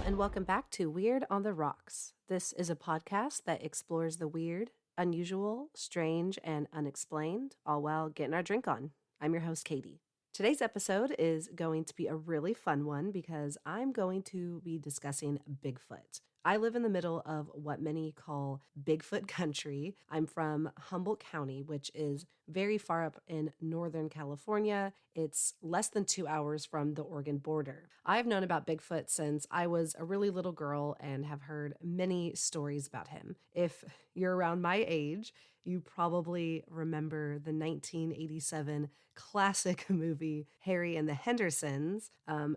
and welcome back to Weird on the Rocks. This is a podcast that explores the weird, unusual, strange, and unexplained, all while getting our drink on. I'm your host, Katie. Today's episode is going to be a really fun one because I'm going to be discussing Bigfoot. I live in the middle of what many call Bigfoot country. I'm from Humboldt County, which is very far up in Northern California. It's less than 2 hours from the Oregon border. I've known about Bigfoot since I was a really little girl and have heard many stories about him. If you're around my age, you probably remember the 1987 classic movie Harry and the Hendersons,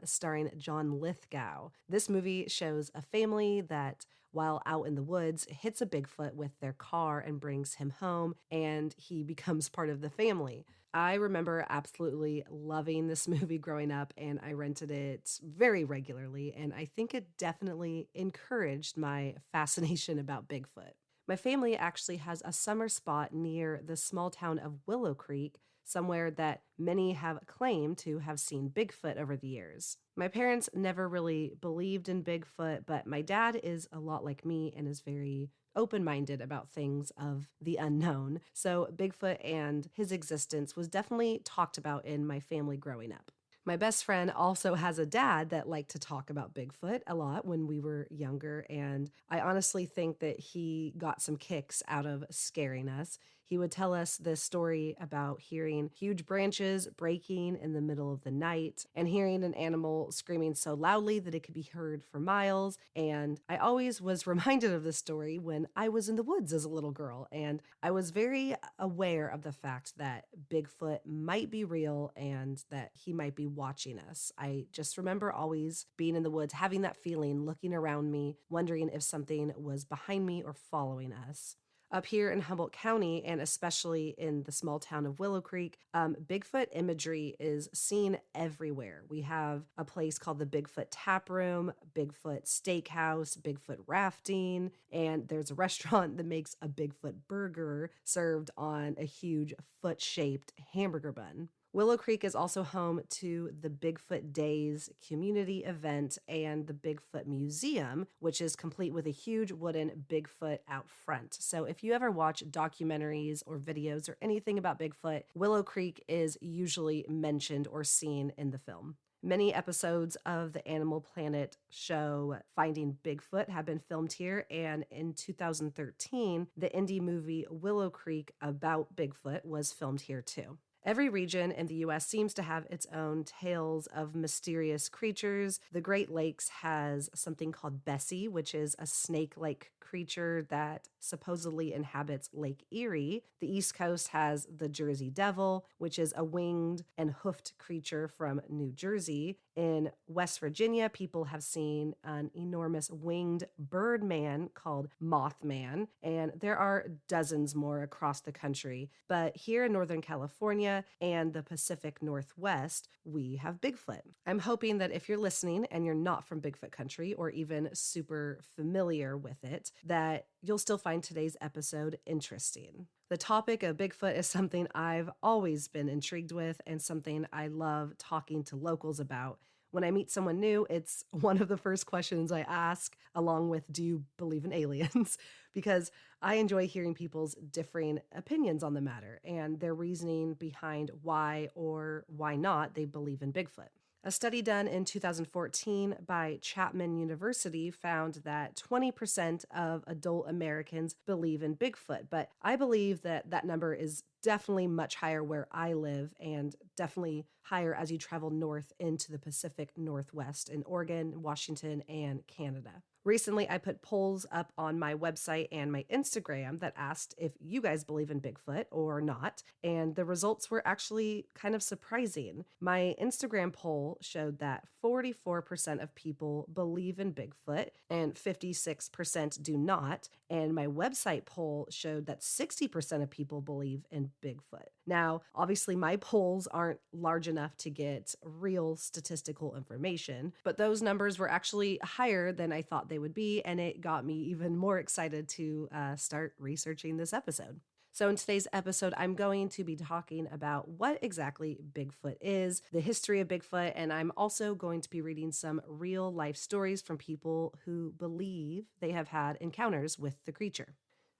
starring John Lithgow. This movie shows a family that, while out in the woods, hits a Bigfoot with their car and brings him home, and he becomes part of the family. I remember absolutely loving this movie growing up, and I rented it very regularly, and I think it definitely encouraged my fascination about Bigfoot. My family actually has a summer spot near the small town of Willow Creek, somewhere that many have claimed to have seen Bigfoot over the years. My parents never really believed in Bigfoot, but my dad is a lot like me and is very open-minded about things of the unknown. So Bigfoot and his existence was definitely talked about in my family growing up. My best friend also has a dad that liked to talk about Bigfoot a lot when we were younger, and I honestly think that he got some kicks out of scaring us. He would tell us this story about hearing huge branches breaking in the middle of the night and hearing an animal screaming so loudly that it could be heard for miles. And I always was reminded of this story when I was in the woods as a little girl, and I was very aware of the fact that Bigfoot might be real and that he might be watching us. I just remember always being in the woods, having that feeling, looking around me, wondering if something was behind me or following us. Up here in Humboldt County, and especially in the small town of Willow Creek, Bigfoot imagery is seen everywhere. We have a place called the Bigfoot Tap Room, Bigfoot Steakhouse, Bigfoot Rafting, and there's a restaurant that makes a Bigfoot burger served on a huge foot-shaped hamburger bun. Willow Creek is also home to the Bigfoot Days community event and the Bigfoot Museum, which is complete with a huge wooden Bigfoot out front. So if you ever watch documentaries or videos or anything about Bigfoot, Willow Creek is usually mentioned or seen in the film. Many episodes of the Animal Planet show Finding Bigfoot have been filmed here, and in 2013, the indie movie Willow Creek about Bigfoot was filmed here too. Every region in the U.S. seems to have its own tales of mysterious creatures. The Great Lakes has something called Bessie, which is a snake-like creature that supposedly inhabits Lake Erie. The East Coast has the Jersey Devil, which is a winged and hoofed creature from New Jersey. In West Virginia, people have seen an enormous winged bird man called Mothman, and there are dozens more across the country. But here in Northern California and the Pacific Northwest, we have Bigfoot. I'm hoping that if you're listening and you're not from Bigfoot country or even super familiar with it, that you'll still find today's episode interesting. The topic of Bigfoot is something I've always been intrigued with and something I love talking to locals about. When I meet someone new, it's one of the first questions I ask, along with, do you believe in aliens? Because I enjoy hearing people's differing opinions on the matter and their reasoning behind why or why not they believe in Bigfoot. A study done in 2014 by Chapman University found that 20% of adult Americans believe in Bigfoot, but I believe that that number is definitely much higher where I live and definitely higher as you travel north into the Pacific Northwest in Oregon, Washington, and Canada. Recently, I put polls up on my website and my Instagram that asked if you guys believe in Bigfoot or not, and the results were actually kind of surprising. My Instagram poll showed that 44% of people believe in Bigfoot and 56% do not, and my website poll showed that 60% of people believe in Bigfoot. Now, obviously, my polls aren't large enough to get real statistical information, but those numbers were actually higher than I thought they would be, and it got me even more excited to start researching this episode. So in today's episode, I'm going to be talking about what exactly Bigfoot is, the history of Bigfoot, and I'm also going to be reading some real life stories from people who believe they have had encounters with the creature.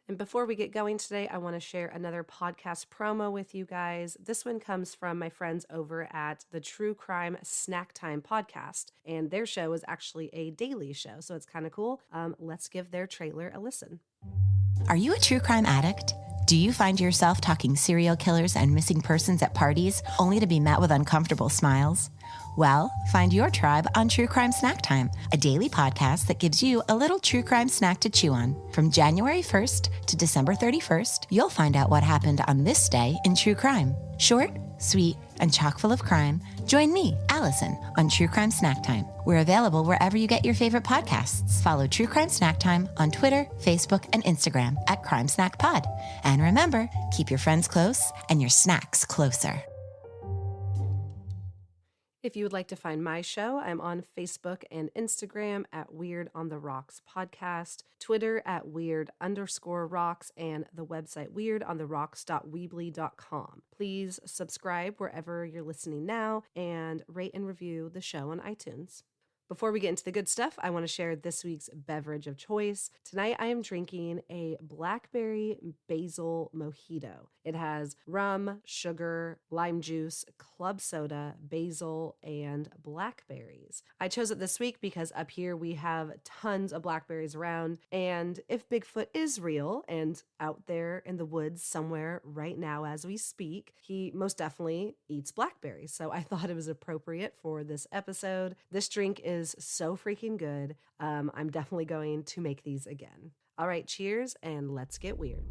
And before we get going today, I want to share another podcast promo with you guys. This one comes from my friends over at the True Crime Snack Time podcast, and their show is actually a daily show, so it's kind of cool. Let's give their trailer a listen. Are you a true crime addict? Do you find yourself talking serial killers and missing persons at parties only to be met with uncomfortable smiles? Well, find your tribe on True Crime Snack Time, a daily podcast that gives you a little true crime snack to chew on. From January 1st to December 31st, you'll find out what happened on this day in true crime. Short, sweet, and chock full of crime. Join me, Allison, on True Crime Snack Time. We're available wherever you get your favorite podcasts. Follow True Crime Snack Time on Twitter, Facebook, and Instagram at Crime Snack Pod. And remember, keep your friends close and your snacks closer. If you would like to find my show, I'm on Facebook and Instagram at Weird on the Rocks Podcast, Twitter at Weird_Rocks, and the website weirdontheRocks.weebly.com. Please subscribe wherever you're listening now and rate and review the show on iTunes. Before we get into the good stuff, I want to share this week's beverage of choice. Tonight, I am drinking a Blackberry Basil Mojito. It has rum, sugar, lime juice, club soda, basil, and blackberries. I chose it this week because up here we have tons of blackberries around, and if Bigfoot is real and out there in the woods somewhere right now as we speak, he most definitely eats blackberries. So I thought it was appropriate for this episode. This drink is so freaking good. I'm definitely going to make these again. All right, cheers, and let's get weird.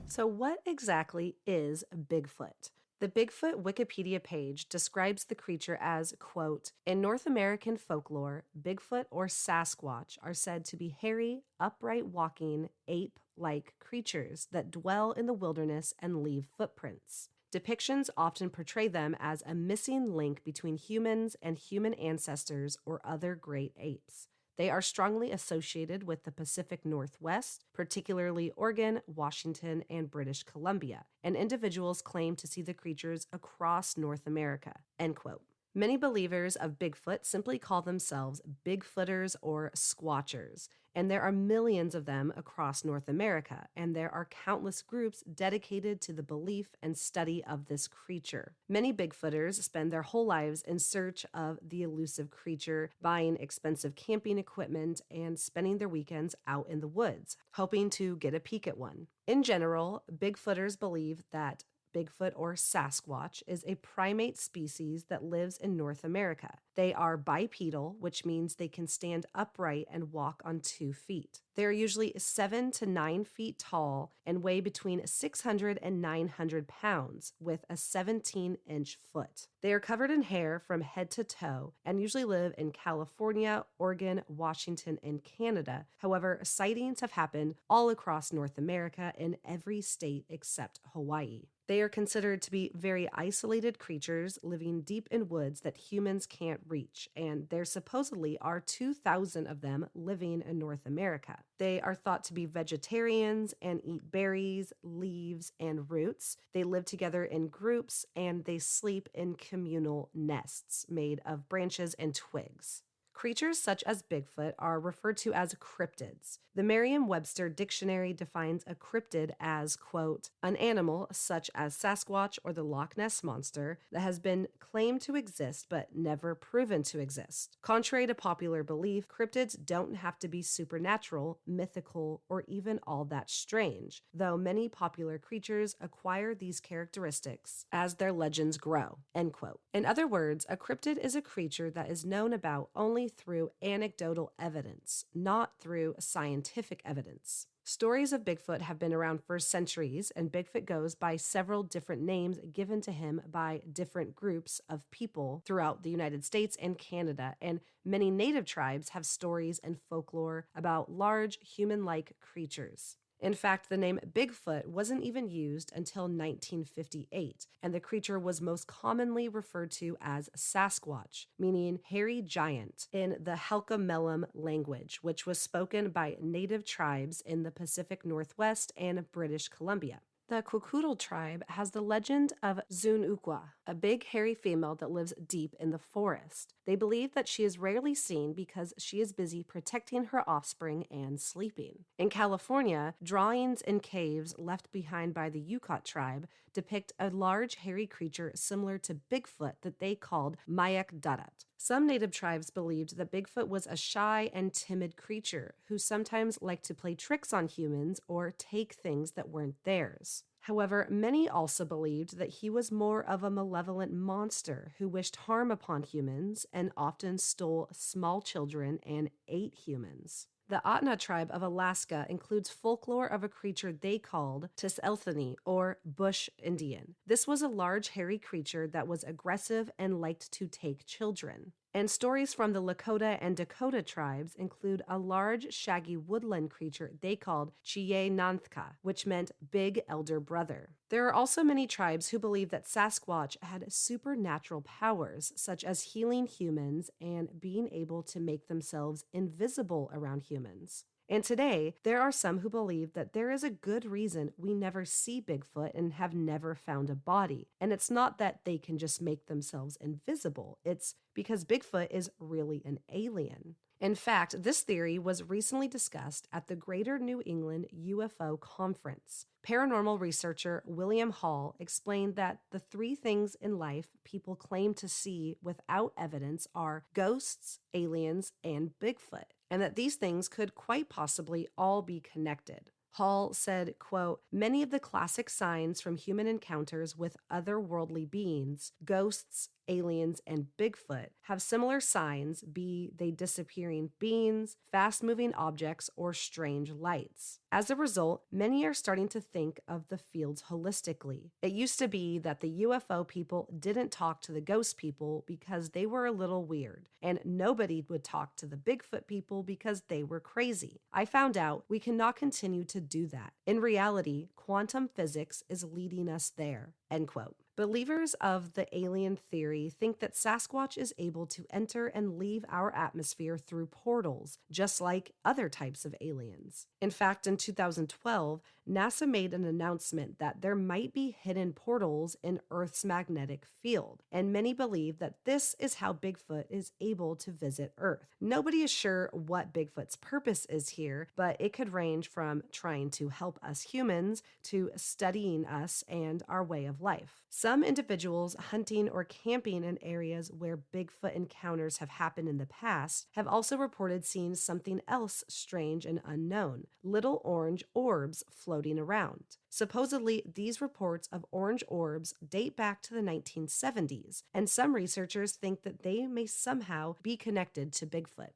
So what exactly is Bigfoot? The Bigfoot Wikipedia page describes the creature as, quote, in North American folklore, Bigfoot or Sasquatch are said to be hairy, upright walking, ape-like creatures that dwell in the wilderness and leave footprints. Depictions often portray them as a missing link between humans and human ancestors or other great apes. They are strongly associated with the Pacific Northwest, particularly Oregon, Washington, and British Columbia, and individuals claim to see the creatures across North America, end quote. Many believers of Bigfoot simply call themselves Bigfooters or Squatchers, and there are millions of them across North America, and there are countless groups dedicated to the belief and study of this creature. Many Bigfooters spend their whole lives in search of the elusive creature, buying expensive camping equipment and spending their weekends out in the woods, hoping to get a peek at one. In general, Bigfooters believe that Bigfoot or Sasquatch is a primate species that lives in North America. They are bipedal, which means they can stand upright and walk on 2 feet. They are usually 7 to 9 feet tall and weigh between 600 and 900 pounds with a 17-inch foot. They are covered in hair from head to toe and usually live in California, Oregon, Washington, and Canada. However, sightings have happened all across North America in every state except Hawaii. They are considered to be very isolated creatures living deep in woods that humans can't reach, and there supposedly are 2,000 of them living in North America. They are thought to be vegetarians and eat berries, leaves, and roots. They live together in groups, and they sleep in communal nests made of branches and twigs. Creatures such as Bigfoot are referred to as cryptids. The Merriam-Webster dictionary defines a cryptid as, quote, an animal such as Sasquatch or the Loch Ness Monster that has been claimed to exist but never proven to exist. Contrary to popular belief, cryptids don't have to be supernatural, mythical, or even all that strange, though many popular creatures acquire these characteristics as their legends grow, end quote. In other words, a cryptid is a creature that is known about only through anecdotal evidence, not through scientific evidence. Stories of Bigfoot have been around for centuries, and Bigfoot goes by several different names given to him by different groups of people throughout the United States and Canada, and many native tribes have stories and folklore about large human-like creatures. In fact, the name Bigfoot wasn't even used until 1958, and the creature was most commonly referred to as Sasquatch, meaning hairy giant, in the Halkomelem language, which was spoken by native tribes in the Pacific Northwest and British Columbia. The Kwakiutl tribe has the legend of Zunukwa, a big hairy female that lives deep in the forest. They believe that she is rarely seen because she is busy protecting her offspring and sleeping. In California, drawings in caves left behind by the Yukot tribe depict a large hairy creature similar to Bigfoot that they called Mayak Darat. Some native tribes believed that Bigfoot was a shy and timid creature who sometimes liked to play tricks on humans or take things that weren't theirs. However, many also believed that he was more of a malevolent monster who wished harm upon humans and often stole small children and ate humans. The Atna tribe of Alaska includes folklore of a creature they called Tiselthany, or Bush Indian. This was a large hairy creature that was aggressive and liked to take children. And stories from the Lakota and Dakota tribes include a large, shaggy woodland creature they called Chiye-Nanthka, which meant big elder brother. There are also many tribes who believe that Sasquatch had supernatural powers, such as healing humans and being able to make themselves invisible around humans. And today, there are some who believe that there is a good reason we never see Bigfoot and have never found a body. And it's not that they can just make themselves invisible. It's because Bigfoot is really an alien. In fact, this theory was recently discussed at the Greater New England UFO Conference. Paranormal researcher William Hall explained that the three things in life people claim to see without evidence are ghosts, aliens, and Bigfoot, and that these things could quite possibly all be connected. Hall said, quote, many of the classic signs from human encounters with otherworldly beings, ghosts, aliens, and Bigfoot, have similar signs, be they disappearing beings, fast-moving objects, or strange lights. As a result, many are starting to think of the fields holistically. It used to be that the UFO people didn't talk to the ghost people because they were a little weird, and nobody would talk to the Bigfoot people because they were crazy. I found out we cannot continue to do that. In reality, quantum physics is leading us there, end quote. Believers of the alien theory think that Sasquatch is able to enter and leave our atmosphere through portals, just like other types of aliens. In fact, in 2012, NASA made an announcement that there might be hidden portals in Earth's magnetic field, and many believe that this is how Bigfoot is able to visit Earth. Nobody is sure what Bigfoot's purpose is here, but it could range from trying to help us humans to studying us and our way of life. Some individuals hunting or camping in areas where Bigfoot encounters have happened in the past have also reported seeing something else strange and unknown, little orange orbs floating around. Supposedly, these reports of orange orbs date back to the 1970s, and some researchers think that they may somehow be connected to Bigfoot.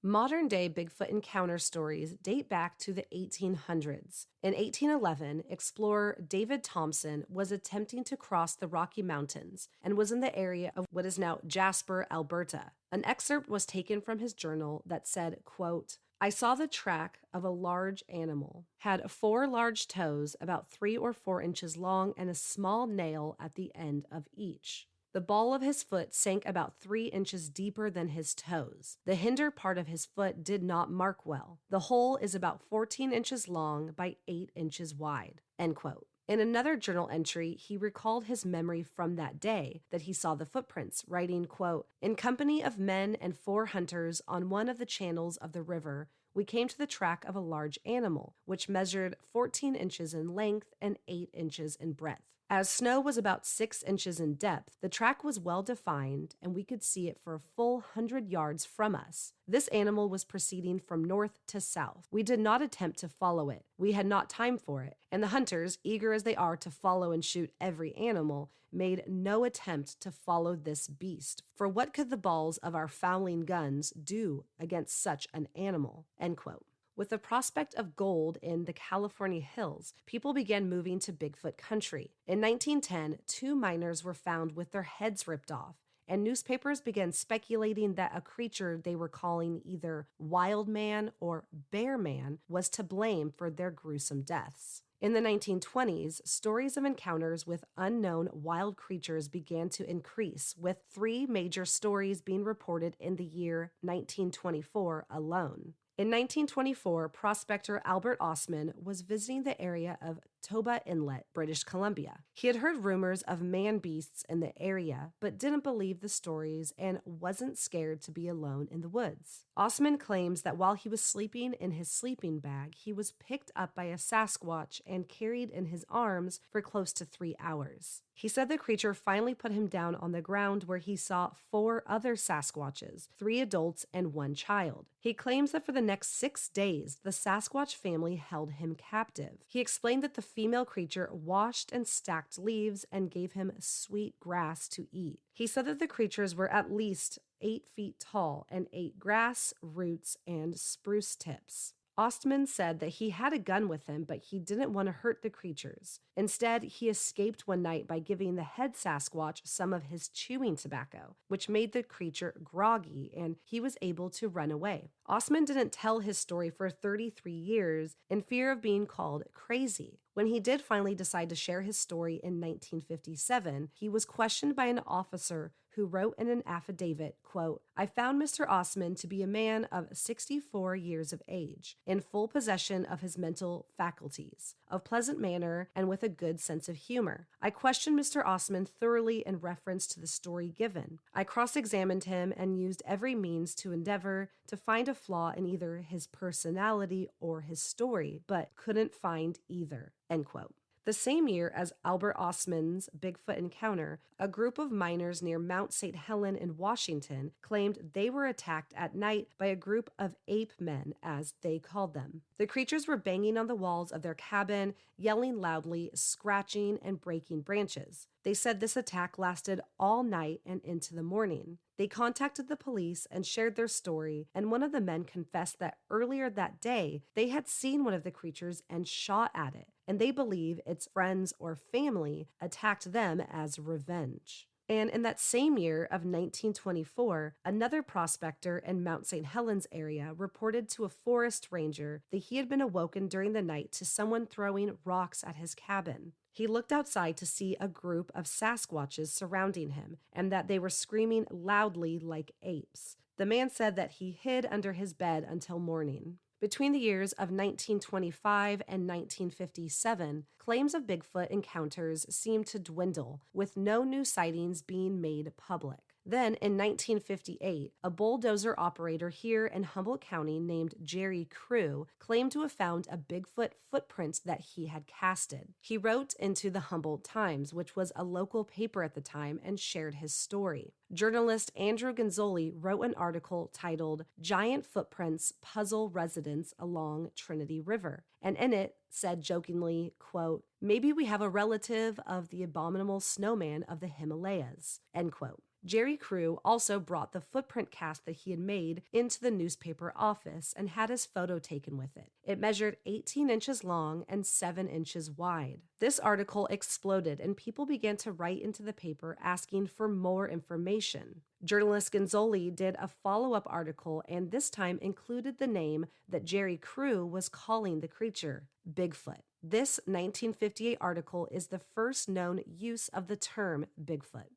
Modern-day Bigfoot encounter stories date back to the 1800s. In 1811, explorer David Thompson was attempting to cross the Rocky Mountains and was in the area of what is now Jasper, Alberta. An excerpt was taken from his journal that said, quote, I saw the track of a large animal, had 4 large toes about 3 or 4 inches long and a small nail at the end of each. The ball of his foot sank about 3 inches deeper than his toes. The hinder part of his foot did not mark well. The hole is about 14 inches long by 8 inches wide, end quote. In another journal entry, he recalled his memory from that day that he saw the footprints, writing, quote, "In company of men and 4 hunters on one of the channels of the river, we came to the track of a large animal, which measured 14 inches in length and 8 inches in breadth. As snow was about 6 inches in depth, the track was well defined, and we could see it for a full 100 yards from us. This animal was proceeding from north to south. We did not attempt to follow it. We had not time for it, and the hunters, eager as they are to follow and shoot every animal, made no attempt to follow this beast. For what could the balls of our fowling guns do against such an animal?" End quote. With the prospect of gold in the California hills, people began moving to Bigfoot country. In 1910, 2 miners were found with their heads ripped off, and newspapers began speculating that a creature they were calling either Wild Man or Bear Man was to blame for their gruesome deaths. In the 1920s, stories of encounters with unknown wild creatures began to increase, with 3 major stories being reported in the year 1924 alone. In 1924, prospector Albert Osman was visiting the area of Toba Inlet, British Columbia. He had heard rumors of man-beasts in the area, but didn't believe the stories and wasn't scared to be alone in the woods. Osman claims that while he was sleeping in his sleeping bag, he was picked up by a Sasquatch and carried in his arms for close to 3 hours. He said the creature finally put him down on the ground where he saw 4 other Sasquatches, 3 adults and 1 child. He claims that for the next 6 days, the Sasquatch family held him captive. He explained that the female creature washed and stacked leaves and gave him sweet grass to eat. He said that the creatures were at least 8 feet tall and ate grass, roots, and spruce tips. Ostman said that he had a gun with him, but he didn't want to hurt the creatures. Instead, he escaped one night by giving the head Sasquatch some of his chewing tobacco, which made the creature groggy, and he was able to run away. Ostman didn't tell his story for 33 years in fear of being called crazy. When he did finally decide to share his story in 1957, he was questioned by an officer who wrote in an affidavit, quote, "I found Mr. Osman to be a man of 64 years of age, in full possession of his mental faculties, of pleasant manner, and with a good sense of humor. I questioned Mr. Osman thoroughly in reference to the story given. I cross-examined him and used every means to endeavor to find a flaw in either his personality or his story, but couldn't find either." End quote. The same year as Albert Osman's Bigfoot encounter, a group of miners near Mount St. Helen in Washington claimed they were attacked at night by a group of ape men, as they called them. The creatures were banging on the walls of their cabin, yelling loudly, scratching, and breaking branches. They said this attack lasted all night and into the morning. They contacted the police and shared their story, and one of the men confessed that earlier that day, they had seen one of the creatures and shot at it, and they believe its friends or family attacked them as revenge. And in that same year of 1924, another prospector in Mount St. Helens area reported to a forest ranger that he had been awoken during the night to someone throwing rocks at his cabin. He looked outside to see a group of Sasquatches surrounding him and that they were screaming loudly like apes. The man said that he hid under his bed until morning. Between the years of 1925 and 1957, claims of Bigfoot encounters seemed to dwindle, with no new sightings being made public. Then, in 1958, a bulldozer operator here in Humboldt County named Jerry Crew claimed to have found a Bigfoot footprint that he had casted. He wrote into the Humboldt Times, which was a local paper at the time, and shared his story. Journalist Andrew Gonzoli wrote an article titled "Giant Footprints Puzzle Residents Along Trinity River," and in it said jokingly, quote, "Maybe we have a relative of the abominable snowman of the Himalayas," end quote. Jerry Crew also brought the footprint cast that he had made into the newspaper office and had his photo taken with it. It measured 18 inches long and 7 inches wide. This article exploded and people began to write into the paper asking for more information. Journalist Gonzoli did a follow-up article and this time included the name that Jerry Crew was calling the creature, Bigfoot. This 1958 article is the first known use of the term Bigfoot.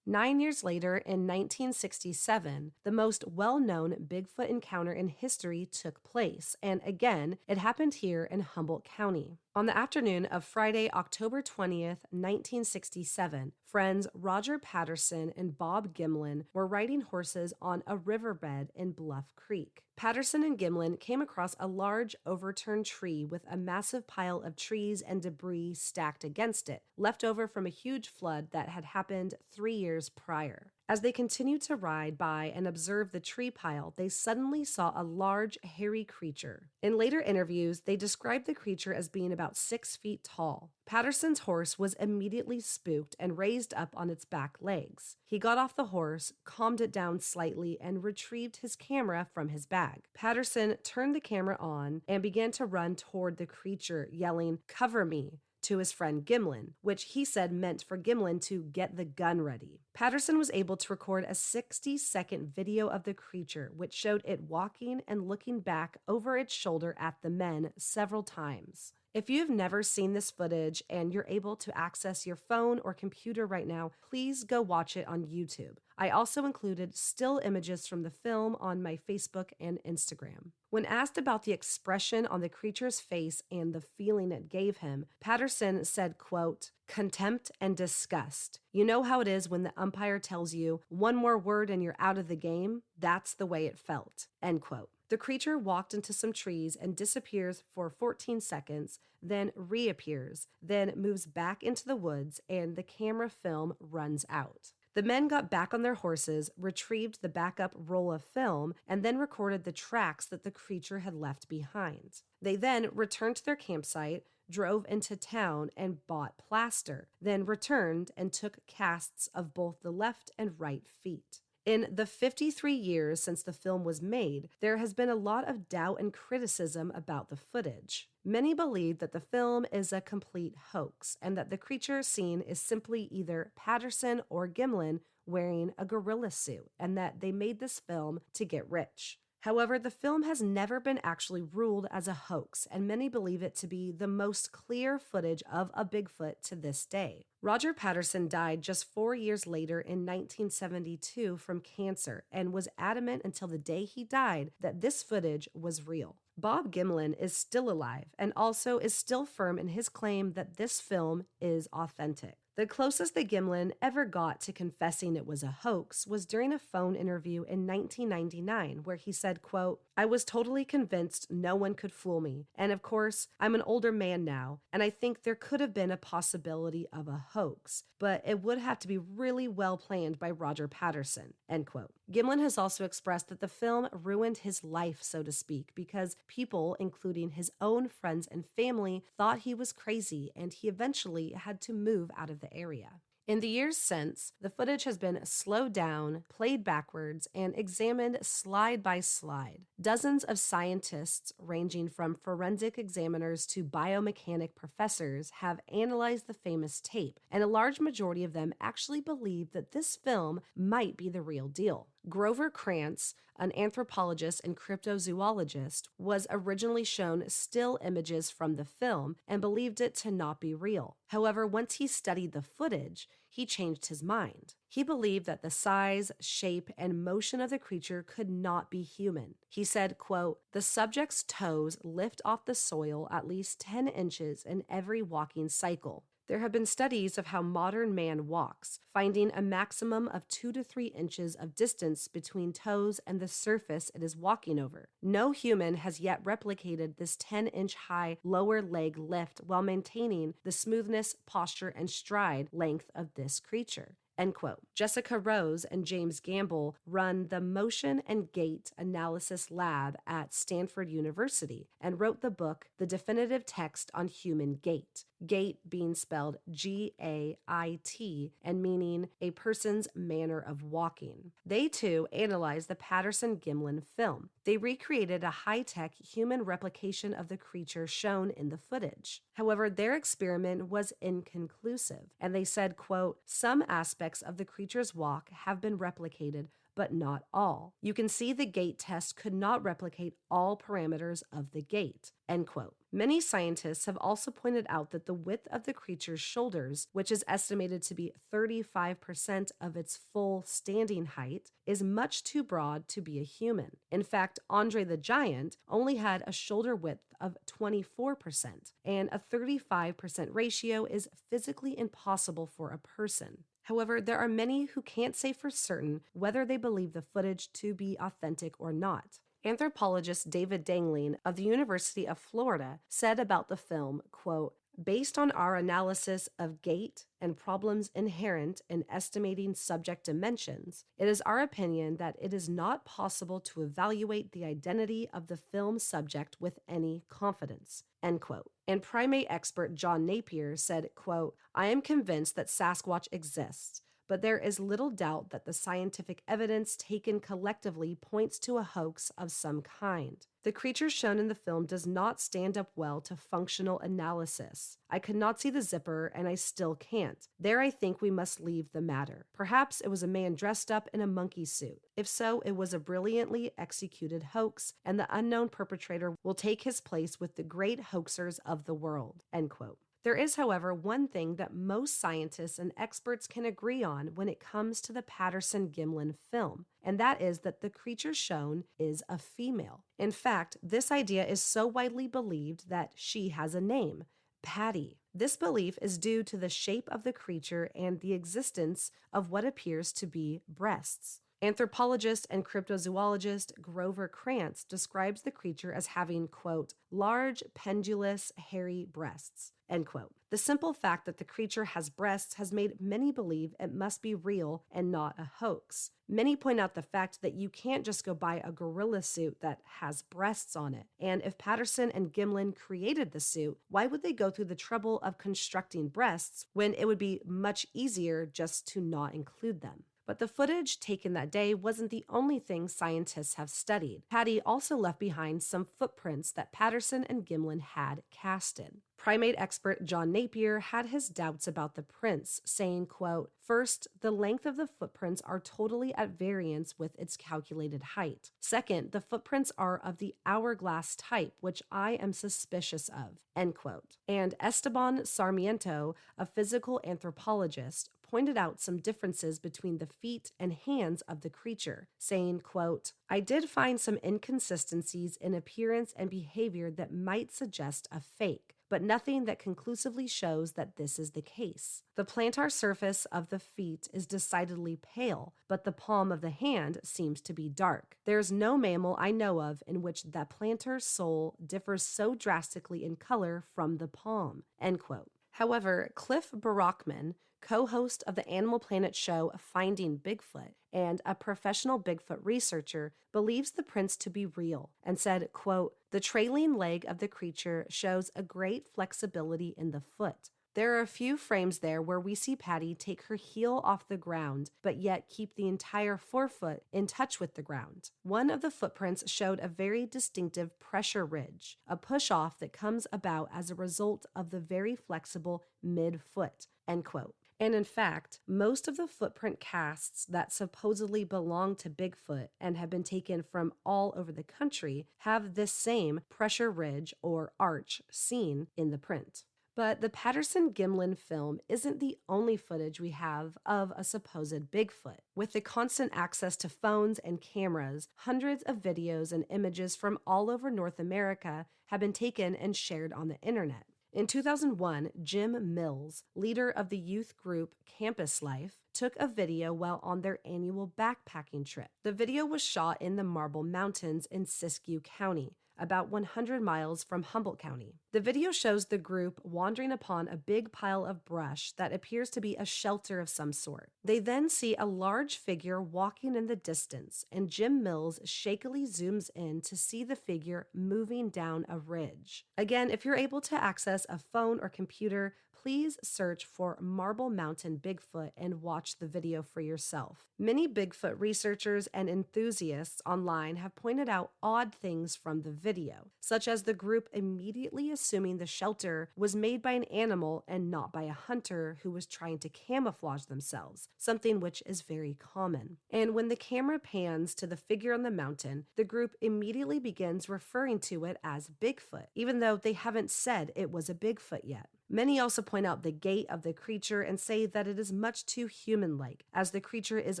9 years later, in 1967, the most well-known Bigfoot encounter in history took place, and again, it happened here in Humboldt County. On the afternoon of Friday, October 20th, 1967, friends Roger Patterson and Bob Gimlin were riding horses on a riverbed in Bluff Creek. Patterson and Gimlin came across a large overturned tree with a massive pile of trees and debris stacked against it, left over from a huge flood that had happened 3 years prior. As they continued to ride by and observe the tree pile, they suddenly saw a large, hairy creature. In later interviews, they described the creature as being about 6 feet tall. Patterson's horse was immediately spooked and raised up on its back legs. He got off the horse, calmed it down slightly, and retrieved his camera from his bag. Patterson turned the camera on and began to run toward the creature, yelling, "Cover me," to his friend Gimlin, which he said meant for Gimlin to get the gun ready. Patterson was able to record a 60-second video of the creature, which showed it walking and looking back over its shoulder at the men several times. If you've never seen this footage and you're able to access your phone or computer right now, please go watch it on YouTube. I also included still images from the film on my Facebook and Instagram. When asked about the expression on the creature's face and the feeling it gave him, Patterson said, quote, "Contempt and disgust. You know how it is when the umpire tells you one more word and you're out of the game? That's the way it felt." End quote. The creature walked into some trees and disappears for 14 seconds, then reappears, then moves back into the woods, and the camera film runs out. The men got back on their horses, retrieved the backup roll of film, and then recorded the tracks that the creature had left behind. They then returned to their campsite, drove into town, and bought plaster, then returned and took casts of both the left and right feet. In the 53 years since the film was made, there has been a lot of doubt and criticism about the footage. Many believe that the film is a complete hoax and that the creature seen is simply either Patterson or Gimlin wearing a gorilla suit and that they made this film to get rich. However, the film has never been actually ruled as a hoax, and many believe it to be the most clear footage of a Bigfoot to this day. Roger Patterson died just 4 years later in 1972 from cancer and was adamant until the day he died that this footage was real. Bob Gimlin is still alive and also is still firm in his claim that this film is authentic. The closest that Gimlin ever got to confessing it was a hoax was during a phone interview in 1999 where he said, quote, "I was totally convinced no one could fool me. And of course, I'm an older man now, and I think there could have been a possibility of a hoax, but it would have to be really well planned by Roger Patterson," end quote. Gimlin has also expressed that the film ruined his life, so to speak, because people, including his own friends and family, thought he was crazy, and he eventually had to move out of the area. In the years since, the footage has been slowed down, played backwards, and examined slide by slide. Dozens of scientists, ranging from forensic examiners to biomechanic professors, have analyzed the famous tape, and a large majority of them actually believe that this film might be the real deal. Grover Krantz, an anthropologist and cryptozoologist, was originally shown still images from the film and believed it to not be real. However, once he studied the footage, he changed his mind. He believed that the size, shape, and motion of the creature could not be human. He said, quote, "The subject's toes lift off the soil at least 10 inches in every walking cycle. There have been studies of how modern man walks, finding a maximum of 2 to 3 inches of distance between toes and the surface it is walking over. No human has yet replicated this 10-inch high lower leg lift while maintaining the smoothness, posture, and stride length of this creature." End quote. Jessica Rose and James Gamble run the Motion and Gait Analysis Lab at Stanford University and wrote the book The Definitive Text on Human Gait. Gait being spelled G-A-I-T and meaning a person's manner of walking. They too analyzed the Patterson-Gimlin film. They recreated a high-tech human replication of the creature shown in the footage. However, their experiment was inconclusive, and they said, quote, "Some aspects of the creature's walk have been replicated, but not all. You can see the gait test could not replicate all parameters of the gait, end quote. Many scientists have also pointed out that the width of the creature's shoulders, which is estimated to be 35% of its full standing height, is much too broad to be a human. In fact, Andre the Giant only had a shoulder width of 24%, and a 35% ratio is physically impossible for a person. However, there are many who can't say for certain whether they believe the footage to be authentic or not. Anthropologist David Dangling of the University of Florida said about the film, quote, "Based on our analysis of gait and problems inherent in estimating subject dimensions, it is our opinion that it is not possible to evaluate the identity of the film subject with any confidence," end quote. And primate expert John Napier said, quote, "I am convinced that Sasquatch exists, but there is little doubt that the scientific evidence taken collectively points to a hoax of some kind. The creature shown in the film does not stand up well to functional analysis. I could not see the zipper, and I still can't. There I think we must leave the matter. Perhaps it was a man dressed up in a monkey suit. If so, it was a brilliantly executed hoax, and the unknown perpetrator will take his place with the great hoaxers of the world," end quote. There is, however, one thing that most scientists and experts can agree on when it comes to the Patterson-Gimlin film, and that is that the creature shown is a female. In fact, this idea is so widely believed that she has a name, Patty. This belief is due to the shape of the creature and the existence of what appears to be breasts. Anthropologist and cryptozoologist Grover Krantz describes the creature as having, quote, "large, pendulous, hairy breasts," end quote. The simple fact that the creature has breasts has made many believe it must be real and not a hoax. Many point out the fact that you can't just go buy a gorilla suit that has breasts on it. And if Patterson and Gimlin created the suit, why would they go through the trouble of constructing breasts when it would be much easier just to not include them? But the footage taken that day wasn't the only thing scientists have studied. Patty also left behind some footprints that Patterson and Gimlin had casted. Primate expert John Napier had his doubts about the prints, saying, quote, "First, the length of the footprints are totally at variance with its calculated height. Second, the footprints are of the hourglass type, which I am suspicious of," end quote. And Esteban Sarmiento, a physical anthropologist, pointed out some differences between the feet and hands of the creature, saying, quote, "I did find some inconsistencies in appearance and behavior that might suggest a fake, but nothing that conclusively shows that this is the case. The plantar surface of the feet is decidedly pale, but the palm of the hand seems to be dark. There is no mammal I know of in which the plantar sole differs so drastically in color from the palm," end quote. However, Cliff Barackman, co-host of the Animal Planet show Finding Bigfoot and a professional Bigfoot researcher, believes the prints to be real and said, quote, "The trailing leg of the creature shows a great flexibility in the foot. There are a few frames there where we see Patty take her heel off the ground, but yet keep the entire forefoot in touch with the ground. One of the footprints showed a very distinctive pressure ridge, a push-off that comes about as a result of the very flexible mid-foot," end quote. And in fact, most of the footprint casts that supposedly belong to Bigfoot and have been taken from all over the country have this same pressure ridge or arch seen in the print. But the Patterson-Gimlin film isn't the only footage we have of a supposed Bigfoot. With the constant access to phones and cameras, hundreds of videos and images from all over North America have been taken and shared on the internet. In 2001, Jim Mills, leader of the youth group Campus Life, took a video while on their annual backpacking trip. The video was shot in the Marble Mountains in Siskiyou County, about 100 miles from Humboldt County. The video shows the group wandering upon a big pile of brush that appears to be a shelter of some sort. They then see a large figure walking in the distance, and Jim Mills shakily zooms in to see the figure moving down a ridge. Again, if you're able to access a phone or computer, please search for Marble Mountain Bigfoot and watch the video for yourself. Many Bigfoot researchers and enthusiasts online have pointed out odd things from the video, such as the group immediately assuming the shelter was made by an animal and not by a hunter who was trying to camouflage themselves, something which is very common. And when the camera pans to the figure on the mountain, the group immediately begins referring to it as Bigfoot, even though they haven't said it was a Bigfoot yet. Many also point out the gait of the creature and say that it is much too human-like, as the creature is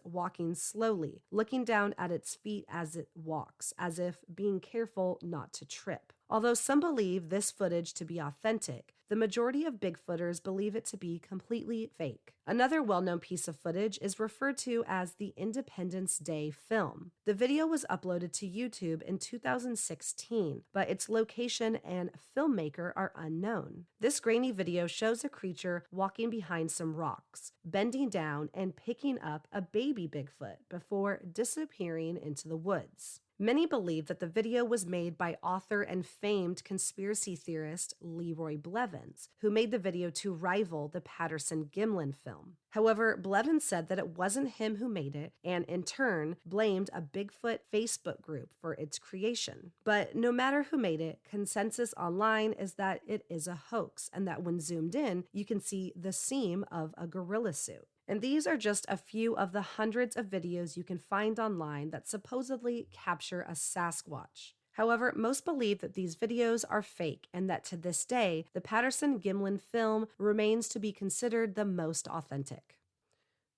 walking slowly, looking down at its feet as it walks, as if being careful not to trip. Although some believe this footage to be authentic, the majority of Bigfooters believe it to be completely fake. Another well-known piece of footage is referred to as the Independence Day film. The video was uploaded to YouTube in 2016, but its location and filmmaker are unknown. This grainy video shows a creature walking behind some rocks, bending down and picking up a baby Bigfoot before disappearing into the woods. Many believe that the video was made by author and famed conspiracy theorist Leroy Blevins, who made the video to rival the Patterson-Gimlin film. However, Blevins said that it wasn't him who made it, and in turn blamed a Bigfoot Facebook group for its creation. But no matter who made it, consensus online is that it is a hoax, and that when zoomed in, you can see the seam of a gorilla suit. And these are just a few of the hundreds of videos you can find online that supposedly capture a Sasquatch. However, most believe that these videos are fake and that to this day, the Patterson-Gimlin film remains to be considered the most authentic.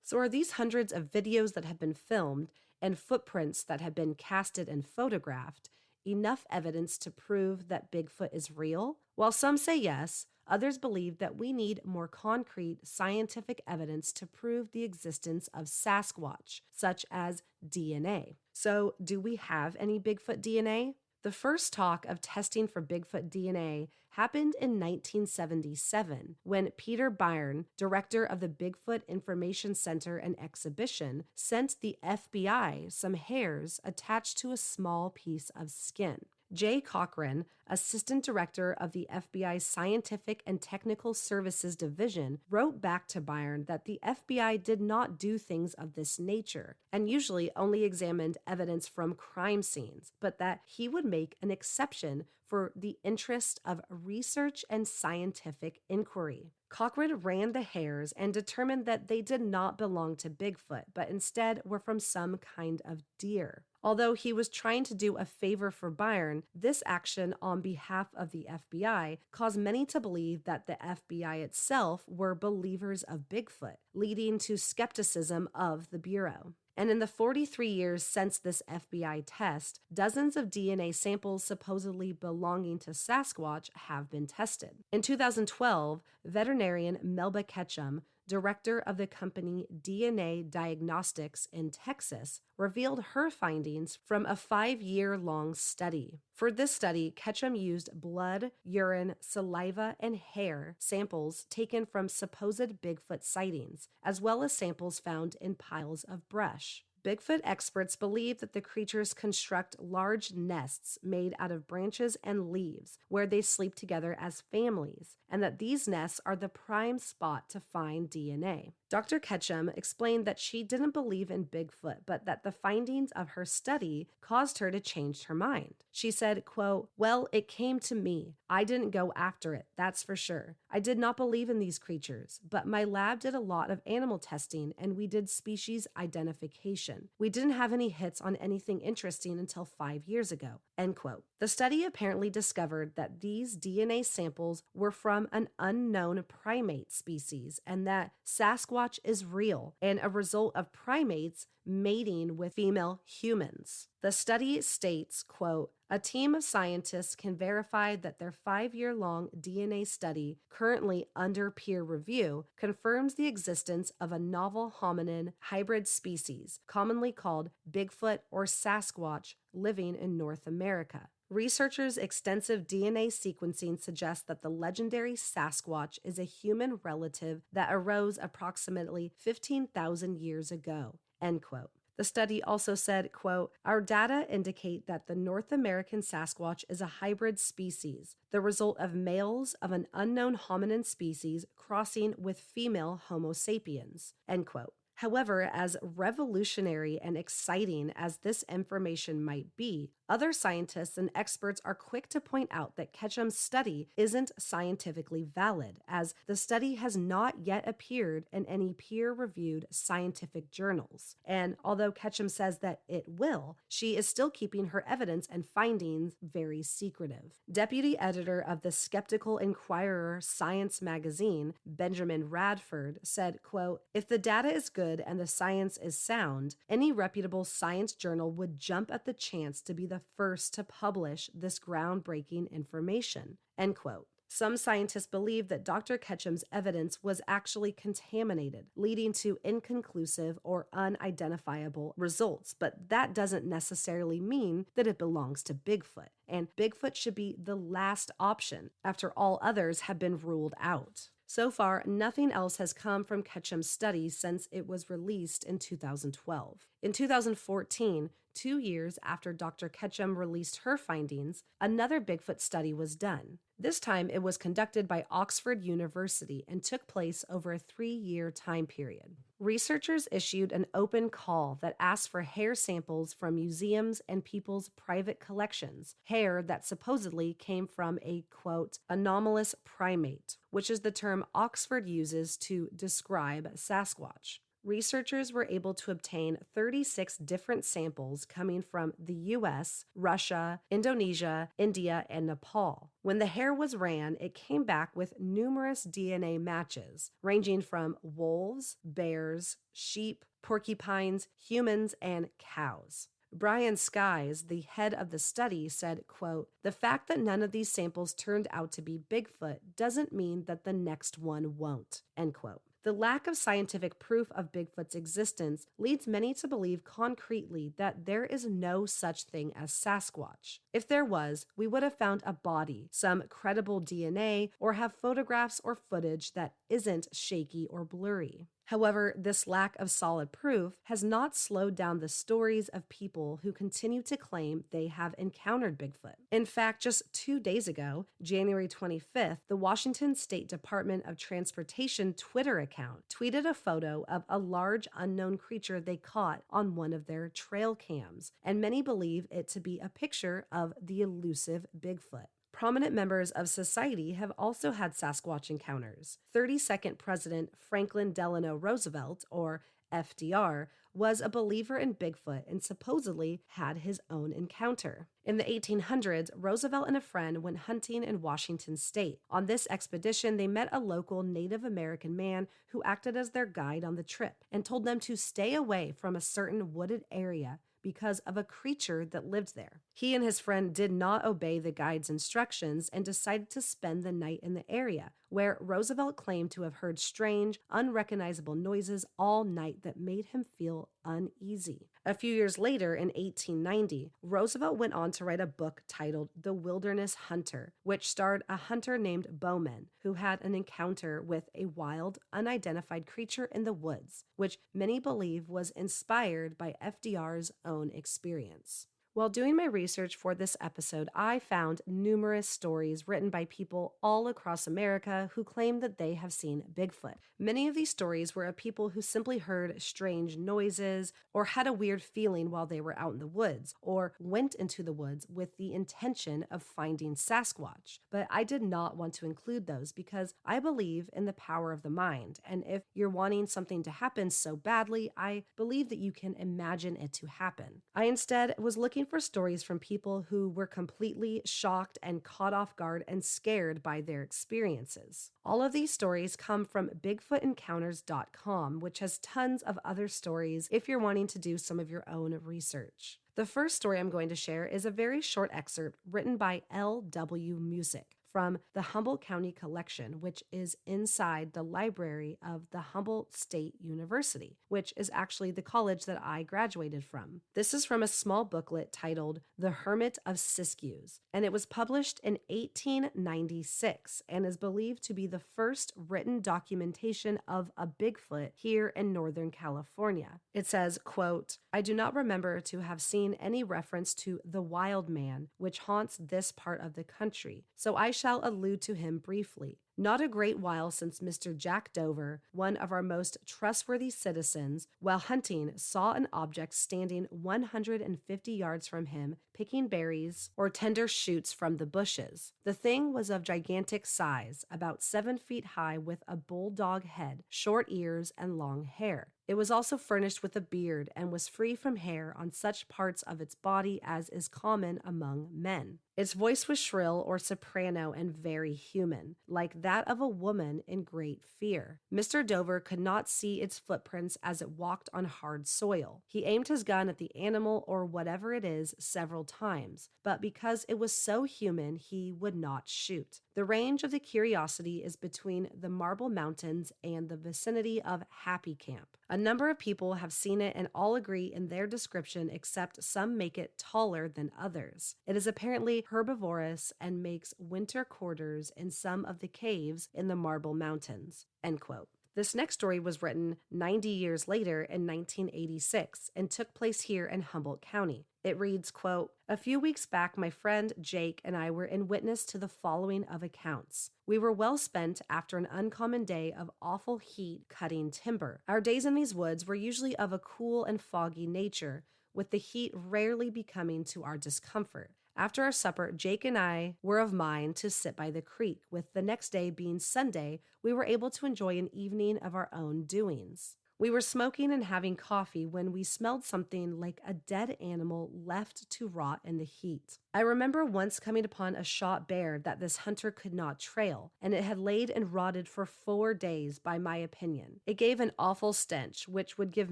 So are these hundreds of videos that have been filmed and footprints that have been casted and photographed enough evidence to prove that Bigfoot is real? While some say yes, others believe that we need more concrete scientific evidence to prove the existence of Sasquatch, such as DNA. So, do we have any Bigfoot DNA? The first talk of testing for Bigfoot DNA happened in 1977 when Peter Byrne, director of the Bigfoot Information Center and Exhibition, sent the FBI some hairs attached to a small piece of skin. Jay Cochran, assistant director of the FBI's Scientific and Technical Services Division, wrote back to Byrne that the FBI did not do things of this nature and usually only examined evidence from crime scenes, but that he would make an exception for the interest of research and scientific inquiry. Cochran ran the hairs and determined that they did not belong to Bigfoot, but instead were from some kind of deer. Although he was trying to do a favor for Byrne, this action on behalf of the FBI caused many to believe that the FBI itself were believers of Bigfoot, leading to skepticism of the Bureau. And in the 43 years since this FBI test, dozens of DNA samples supposedly belonging to Sasquatch have been tested. In 2012, veterinarian Melba Ketchum, director of the company DNA Diagnostics in Texas, revealed her findings from a 5-year-long study. For this study, Ketchum used blood, urine, saliva, and hair samples taken from supposed Bigfoot sightings, as well as samples found in piles of brush. Bigfoot experts believe that the creatures construct large nests made out of branches and leaves, where they sleep together as families, and that these nests are the prime spot to find DNA. Dr. Ketchum explained that she didn't believe in Bigfoot, but that the findings of her study caused her to change her mind. She said, quote, "Well, it came to me. I didn't go after it, that's for sure. I did not believe in these creatures, but my lab did a lot of animal testing and we did species identification. We didn't have any hits on anything interesting until 5 years ago." End quote. The study apparently discovered that these DNA samples were from an unknown primate species and that Sasquatch is real and a result of primates mating with female humans. The study states, quote, "A team of scientists can verify that their 5-year-long DNA study, currently under peer review, confirms the existence of a novel hominin hybrid species, commonly called Bigfoot or Sasquatch, living in North America. Researchers' extensive DNA sequencing suggests that the legendary Sasquatch is a human relative that arose approximately 15,000 years ago." End quote. The study also said, quote, "Our data indicate that the North American Sasquatch is a hybrid species, the result of males of an unknown hominin species crossing with female Homo sapiens," end quote. However, as revolutionary and exciting as this information might be, other scientists and experts are quick to point out that Ketchum's study isn't scientifically valid, as the study has not yet appeared in any peer-reviewed scientific journals. And although Ketchum says that it will, she is still keeping her evidence and findings very secretive. Deputy editor of the Skeptical Inquirer Science magazine, Benjamin Radford, said, quote, "If the data is good and the science is sound, any reputable science journal would jump at the chance to be the first to publish this groundbreaking information," end quote. Some scientists believe that Dr. Ketchum's evidence was actually contaminated, leading to inconclusive or unidentifiable results, but that doesn't necessarily mean that it belongs to Bigfoot, and Bigfoot should be the last option after all others have been ruled out. So far, nothing else has come from Ketchum's study since it was released in 2012. In 2014, 2 years after Dr. Ketchum released her findings, another Bigfoot study was done. This time, it was conducted by Oxford University and took place over a 3-year time period. Researchers issued an open call that asked for hair samples from museums and people's private collections, hair that supposedly came from a, quote, anomalous primate, which is the term Oxford uses to describe Sasquatch. Researchers were able to obtain 36 different samples coming from the US, Russia, Indonesia, India, and Nepal. When the hair was ran, it came back with numerous DNA matches, ranging from wolves, bears, sheep, porcupines, humans, and cows. Brian Skies, the head of the study, said, quote, "The fact that none of these samples turned out to be Bigfoot doesn't mean that the next one won't," end quote. The lack of scientific proof of Bigfoot's existence leads many to believe concretely that there is no such thing as Sasquatch. If there was, we would have found a body, some credible DNA, or have photographs or footage that isn't shaky or blurry. However, this lack of solid proof has not slowed down the stories of people who continue to claim they have encountered Bigfoot. In fact, just 2 days ago, January 25th, the Washington State Department of Transportation Twitter account tweeted a photo of a large unknown creature they caught on one of their trail cams, and many believe it to be a picture of the elusive Bigfoot. Prominent members of society have also had Sasquatch encounters. 32nd President Franklin Delano Roosevelt, or FDR, was a believer in Bigfoot and supposedly had his own encounter. In the 1800s, Roosevelt and a friend went hunting in Washington state. On this expedition, they met a local Native American man who acted as their guide on the trip and told them to stay away from a certain wooded area because of a creature that lived there. He and his friend did not obey the guide's instructions and decided to spend the night in the area, where Roosevelt claimed to have heard strange, unrecognizable noises all night that made him feel uneasy. A few years later, in 1890, Roosevelt went on to write a book titled The Wilderness Hunter, which starred a hunter named Bowman, who had an encounter with a wild, unidentified creature in the woods, which many believe was inspired by FDR's own experience. While doing my research for this episode, I found numerous stories written by people all across America who claim that they have seen Bigfoot. Many of these stories were of people who simply heard strange noises or had a weird feeling while they were out in the woods or went into the woods with the intention of finding Sasquatch. But I did not want to include those because I believe in the power of the mind. And if you're wanting something to happen so badly, I believe that you can imagine it to happen. I instead was looking for stories from people who were completely shocked and caught off guard and scared by their experiences. All of these stories come from BigfootEncounters.com, which has tons of other stories if you're wanting to do some of your own research. The first story I'm going to share is a very short excerpt written by L.W. Music from the Humboldt County Collection, which is inside the library of the Humboldt State University, which is actually the college that I graduated from. This is from a small booklet titled The Hermit of Siskiyous, and it was published in 1896 and is believed to be the first written documentation of a Bigfoot here in Northern California. It says, quote, "I do not remember to have seen any reference to the wild man which haunts this part of the country, so I shall allude to him briefly. Not a great while since Mr. Jack Dover, one of our most trustworthy citizens, while hunting, saw an object standing 150 yards from him, picking berries or tender shoots from the bushes. The thing was of gigantic size, about 7 feet high, with a bulldog head, short ears, and long hair. It was also furnished with a beard and was free from hair on such parts of its body as is common among men. Its voice was shrill or soprano and very human, like that of a woman in great fear. Mr. Dover could not see its footprints as it walked on hard soil. He aimed his gun at the animal or whatever it is several times, but because it was so human, he would not shoot. The range of the curiosity is between the Marble Mountains and the vicinity of Happy Camp. A number of people have seen it and all agree in their description, except some make it taller than others. It is apparently herbivorous and makes winter quarters in some of the caves in the Marble Mountains." End quote. This next story was written 90 years later in 1986 and took place here in Humboldt County. It reads, quote, "A few weeks back, my friend Jake and I were in witness to the following of accounts. We were well spent after an uncommon day of awful heat cutting timber. Our days in these woods were usually of a cool and foggy nature, with the heat rarely becoming to our discomfort. After our supper, Jake and I were of mind to sit by the creek. With the next day being Sunday, we were able to enjoy an evening of our own doings. We were smoking and having coffee when we smelled something like a dead animal left to rot in the heat. I remember once coming upon a shot bear that this hunter could not trail, and it had laid and rotted for 4 days, by my opinion. It gave an awful stench, which would give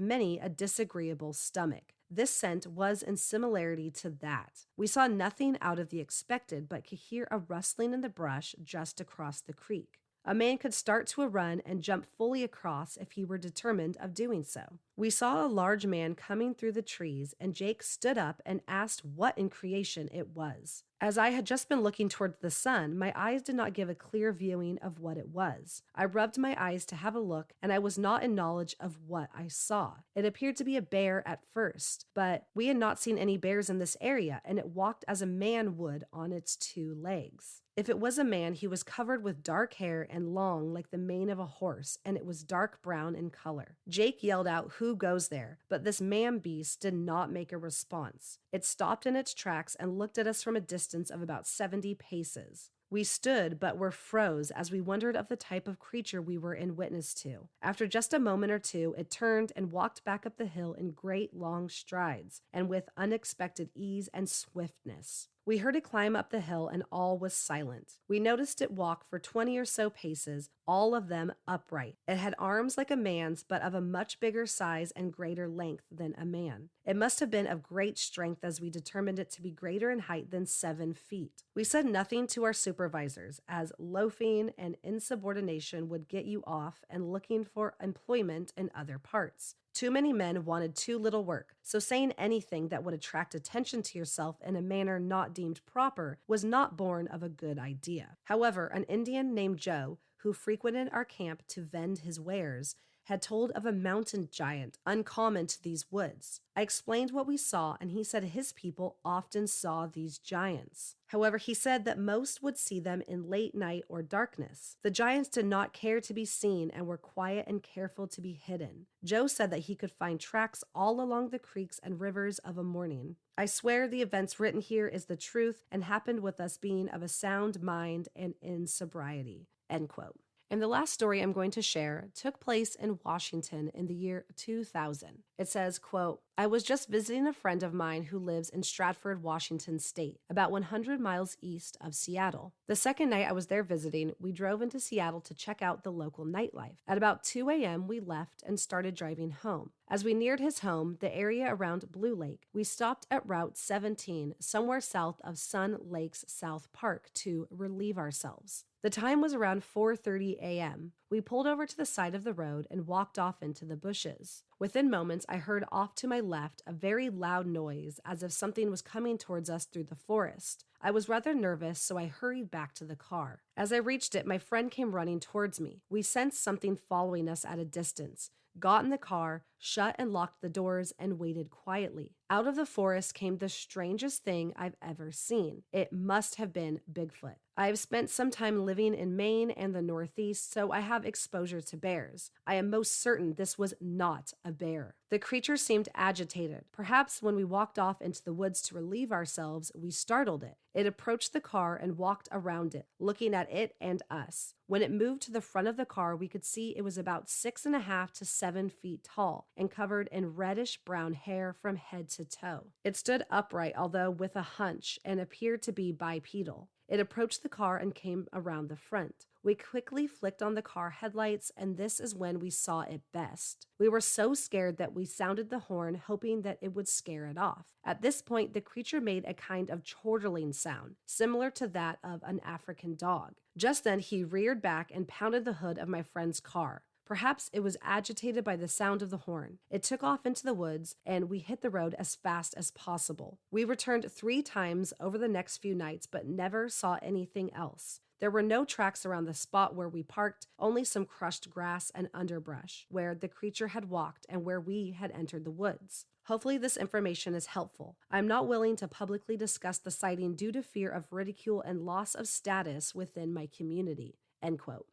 many a disagreeable stomach. This scent was in similarity to that. We saw nothing out of the expected, but could hear a rustling in the brush just across the creek. A man could start to a run and jump fully across if he were determined of doing so. We saw a large man coming through the trees, and Jake stood up and asked what in creation it was. As I had just been looking towards the sun, my eyes did not give a clear viewing of what it was. I rubbed my eyes to have a look, and I was not in knowledge of what I saw. It appeared to be a bear at first, but we had not seen any bears in this area, and it walked as a man would on its 2 legs. If it was a man, he was covered with dark hair and long like the mane of a horse, and it was dark brown in color. Jake yelled out, 'Who goes there?' But this man-beast did not make a response. It stopped in its tracks and looked at us from a distance of about 70 paces. We stood, but were froze as we wondered of the type of creature we were in witness to. After just a moment or two, it turned and walked back up the hill in great long strides, and with unexpected ease and swiftness. We heard it climb up the hill, and all was silent. We noticed it walk for 20 or so paces, all of them upright. It had arms like a man's, but of a much bigger size and greater length than a man. It must have been of great strength, as we determined it to be greater in height than 7 feet. We said nothing to our supervisors, as loafing and insubordination would get you off and looking for employment in other parts. Too many men wanted too little work, so saying anything that would attract attention to yourself in a manner not deemed proper was not born of a good idea. However, an Indian named Joe, who frequented our camp to vend his wares, had told of a mountain giant uncommon to these woods. I explained what we saw, and he said his people often saw these giants. However, he said that most would see them in late night or darkness. The giants did not care to be seen and were quiet and careful to be hidden. Joe said that he could find tracks all along the creeks and rivers of a morning. I swear the events written here is the truth and happened with us being of a sound mind and in sobriety." End quote. And the last story I'm going to share took place in Washington in the year 2000. It says, quote, I was just visiting a friend of mine who lives in Stratford, Washington state, about 100 miles east of Seattle. The second night I was there visiting, we drove into Seattle to check out the local nightlife. At about 2 a.m., we left and started driving home. As we neared his home, the area around Blue Lake, we stopped at Route 17, somewhere south of Sun Lakes South Park, to relieve ourselves. The time was around 4:30 a.m. We pulled over to the side of the road and walked off into the bushes. Within moments, I heard off to my left a very loud noise, as if something was coming towards us through the forest. I was rather nervous, so I hurried back to the car. As I reached it, my friend came running towards me. We sensed something following us at a distance, got in the car, shut and locked the doors, and waited quietly. Out of the forest came the strangest thing I've ever seen. It must have been Bigfoot. I have spent some time living in Maine and the Northeast, so I have exposure to bears. I am most certain this was not a bear. The creature seemed agitated. Perhaps when we walked off into the woods to relieve ourselves, we startled it. It approached the car and walked around it, looking at it and us. When it moved to the front of the car, we could see it was about 6.5 to 7 feet tall and covered in reddish-brown hair from head to toe. It stood upright, although with a hunch, and appeared to be bipedal. It approached the car and came around the front. We quickly flicked on the car headlights, and this is when we saw it best. We were so scared that we sounded the horn, hoping that it would scare it off. At this point, the creature made a kind of chortling sound, similar to that of an African dog. Just then, he reared back and pounded the hood of my friend's car. Perhaps it was agitated by the sound of the horn. It took off into the woods, and we hit the road as fast as possible. We returned 3 times over the next few nights, but never saw anything else. There were no tracks around the spot where we parked, only some crushed grass and underbrush, where the creature had walked and where we had entered the woods. Hopefully this information is helpful. I'm not willing to publicly discuss the sighting due to fear of ridicule and loss of status within my community." End quote.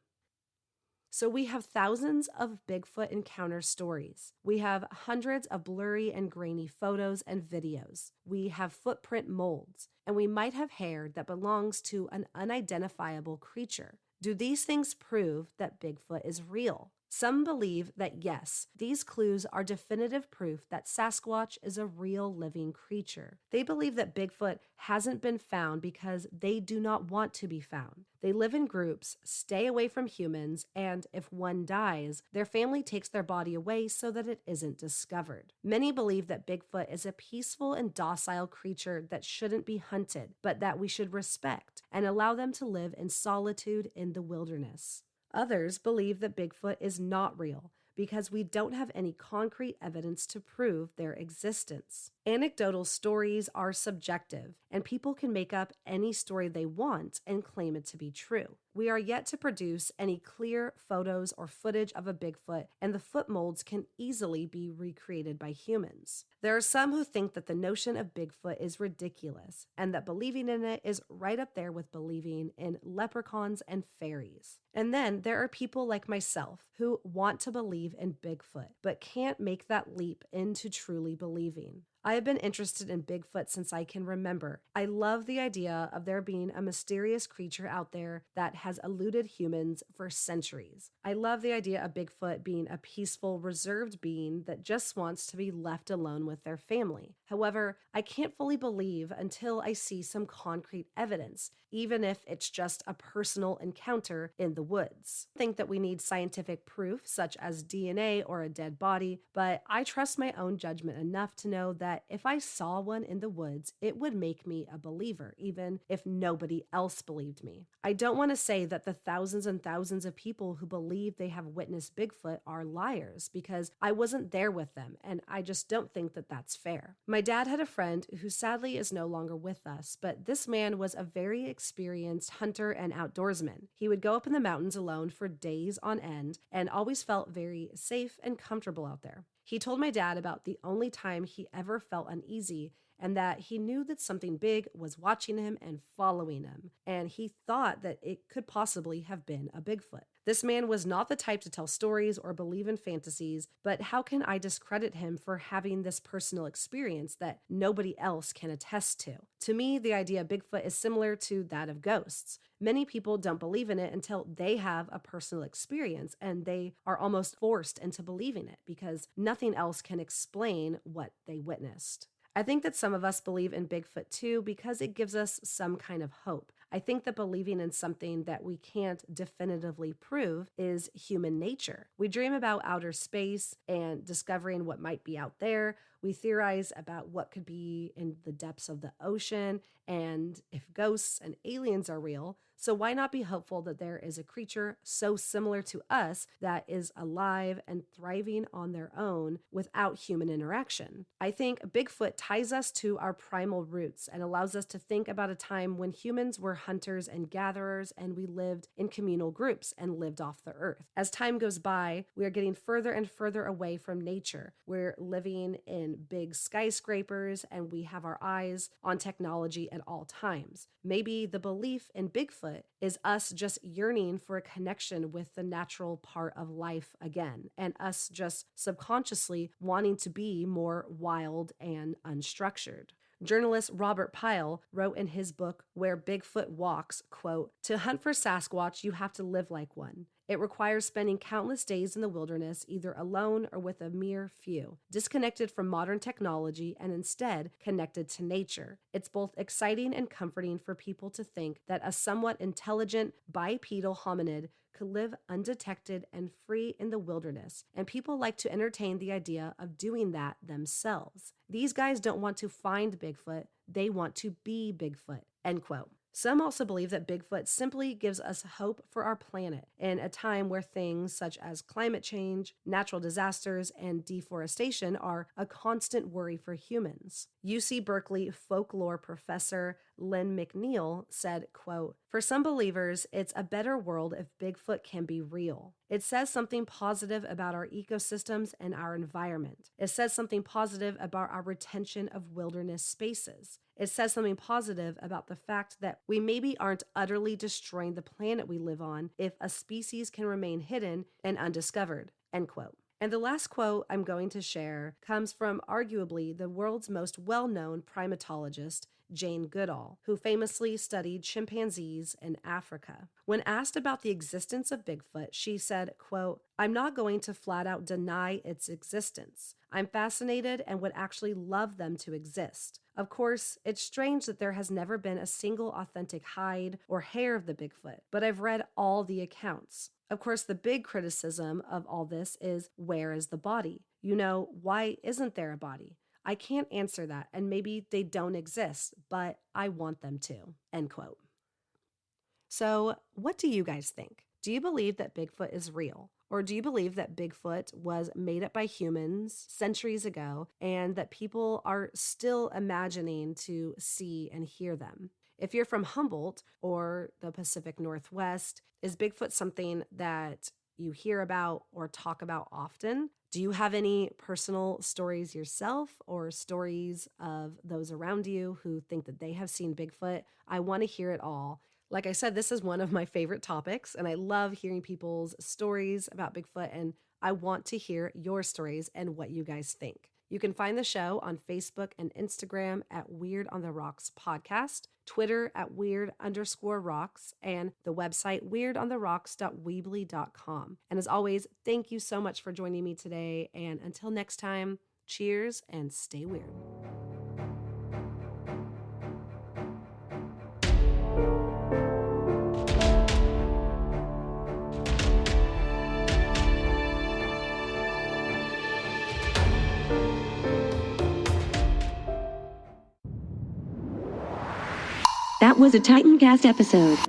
So we have thousands of Bigfoot encounter stories. We have hundreds of blurry and grainy photos and videos. We have footprint molds, and we might have hair that belongs to an unidentifiable creature. Do these things prove that Bigfoot is real? Some believe that yes, these clues are definitive proof that Sasquatch is a real living creature. They believe that Bigfoot hasn't been found because they do not want to be found. They live in groups, stay away from humans, and if one dies, their family takes their body away so that it isn't discovered. Many believe that Bigfoot is a peaceful and docile creature that shouldn't be hunted, but that we should respect and allow them to live in solitude in the wilderness. Others believe that Bigfoot is not real because we don't have any concrete evidence to prove their existence. Anecdotal stories are subjective, and people can make up any story they want and claim it to be true. We are yet to produce any clear photos or footage of a Bigfoot, and the foot molds can easily be recreated by humans. There are some who think that the notion of Bigfoot is ridiculous, and that believing in it is right up there with believing in leprechauns and fairies. And then there are people like myself who want to believe in Bigfoot, but can't make that leap into truly believing. I have been interested in Bigfoot since I can remember. I love the idea of there being a mysterious creature out there that has eluded humans for centuries. I love the idea of Bigfoot being a peaceful, reserved being that just wants to be left alone with their family. However, I can't fully believe until I see some concrete evidence, even if it's just a personal encounter in the woods. I think that we need scientific proof, such as DNA or a dead body, but I trust my own judgment enough to know that if I saw one in the woods, it would make me a believer, even if nobody else believed me. I don't want to say that the thousands and thousands of people who believe they have witnessed Bigfoot are liars, because I wasn't there with them, and I just don't think that that's fair. My dad had a friend who sadly is no longer with us, but this man was a very experienced hunter and outdoorsman. He would go up in the mountains alone for days on end and always felt very safe and comfortable out there. He told my dad about the only time he ever felt uneasy, and that he knew that something big was watching him and following him, and he thought that it could possibly have been a Bigfoot. This man was not the type to tell stories or believe in fantasies, but how can I discredit him for having this personal experience that nobody else can attest to? To me, the idea of Bigfoot is similar to that of ghosts. Many people don't believe in it until they have a personal experience, and they are almost forced into believing it because nothing else can explain what they witnessed. I think that some of us believe in Bigfoot too because it gives us some kind of hope. I think that believing in something that we can't definitively prove is human nature. We dream about outer space and discovering what might be out there. We theorize about what could be in the depths of the ocean and if ghosts and aliens are real. So why not be hopeful that there is a creature so similar to us that is alive and thriving on their own without human interaction? I think Bigfoot ties us to our primal roots and allows us to think about a time when humans were hunters and gatherers and we lived in communal groups and lived off the earth. As time goes by, we are getting further and further away from nature. We're living in big skyscrapers and we have our eyes on technology at all times. Maybe the belief in Bigfoot is us just yearning for a connection with the natural part of life again, and us just subconsciously wanting to be more wild and unstructured. Journalist Robert Pyle wrote in his book, Where Bigfoot Walks, quote, "To hunt for Sasquatch, you have to live like one. It requires spending countless days in the wilderness, either alone or with a mere few, disconnected from modern technology and instead connected to nature. It's both exciting and comforting for people to think that a somewhat intelligent bipedal hominid could live undetected and free in the wilderness, and people like to entertain the idea of doing that themselves. These guys don't want to find Bigfoot, they want to be Bigfoot," end quote. Some also believe that Bigfoot simply gives us hope for our planet in a time where things such as climate change, natural disasters, and deforestation are a constant worry for humans. UC Berkeley folklore professor Lynn McNeil said, quote, "For some believers, it's a better world if Bigfoot can be real. It says something positive about our ecosystems and our environment. It says something positive about our retention of wilderness spaces. It says something positive about the fact that we maybe aren't utterly destroying the planet we live on if a species can remain hidden and undiscovered," end quote. And the last quote I'm going to share comes from arguably the world's most well-known primatologist, Jane Goodall, who famously studied chimpanzees in Africa. When asked about the existence of Bigfoot, she said, quote, "I'm not going to flat out deny its existence. I'm fascinated and would actually love them to exist. Of course, it's strange that there has never been a single authentic hide or hair of the Bigfoot, but I've read all the accounts. Of course, the big criticism of all this is, where is the body? You know, why isn't there a body? I can't answer that, and maybe they don't exist, but I want them to," end quote. So, what do you guys think? Do you believe that Bigfoot is real? Or do you believe that Bigfoot was made up by humans centuries ago and that people are still imagining to see and hear them? If you're from Humboldt or the Pacific Northwest, is Bigfoot something that you hear about or talk about often? Do you have any personal stories yourself or stories of those around you who think that they have seen Bigfoot? I want to hear it all. Like I said, this is one of my favorite topics, and I love hearing people's stories about Bigfoot, and I want to hear your stories and what you guys think. You can find the show on Facebook and Instagram at Weird on the Rocks Podcast, Twitter at Weird_Rocks, and the website weirdontheRocks.weebly.com. And as always, thank you so much for joining me today. And until next time, cheers and stay weird. That was a Titancast episode.